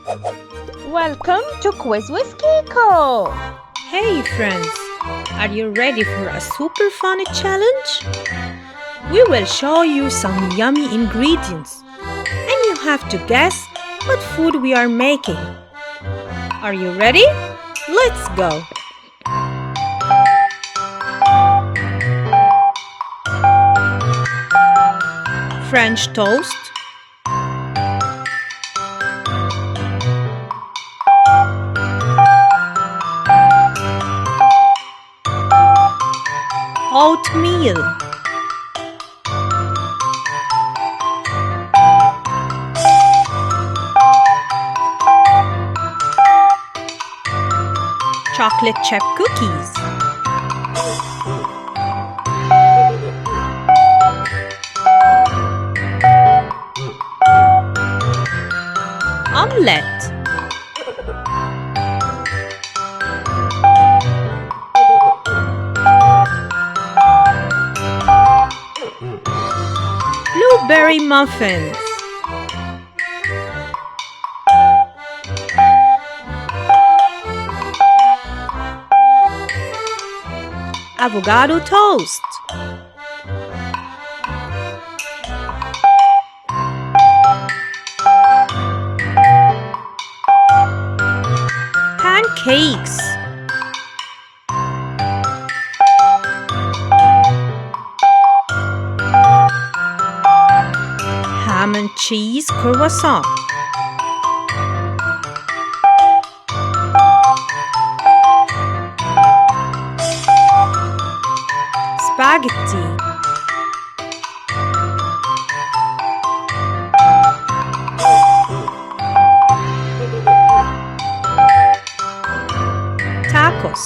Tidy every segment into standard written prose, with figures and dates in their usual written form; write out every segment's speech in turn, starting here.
Welcome to Quiz with Kiko! Hey friends, are you ready for a super fun challenge? We will show you some yummy ingredients and you have to guess what food we are making. Are you ready? Let's go! French toast, oatmeal, chocolate chip cookies, omelette, blueberry muffins, avocado toast, pancakes, ham and cheese croissant, spaghetti, tacos,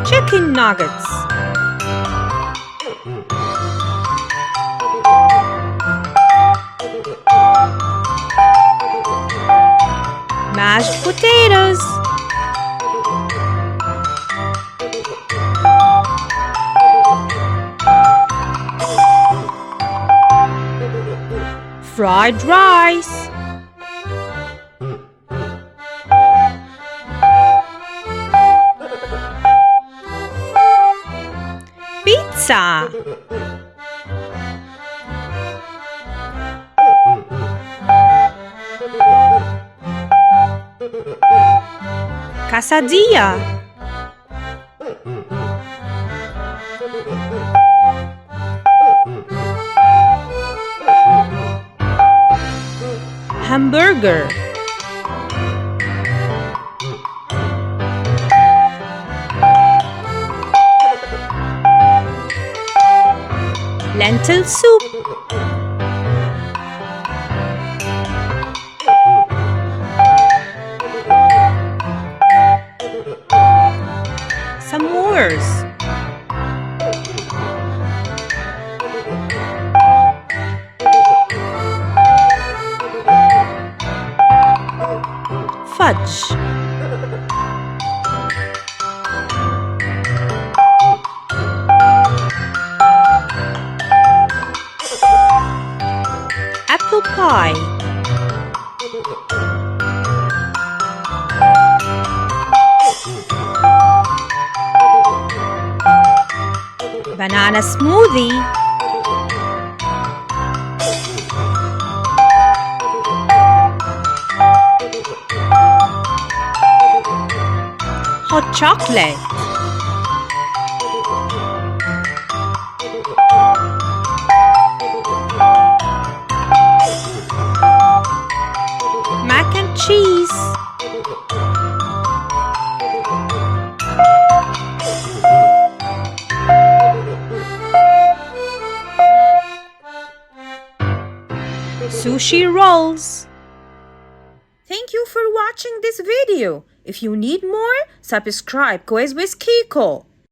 chicken nuggets, mashed potatoes, fried rice, pizza, quesadilla, hamburger, lentil soup, s'mores, fudge, apple pie, banana smoothie, hot chocolate, mac and cheese, sushi rolls. Thank you for watching this video. If you need more, subscribe Quiz with Kiko.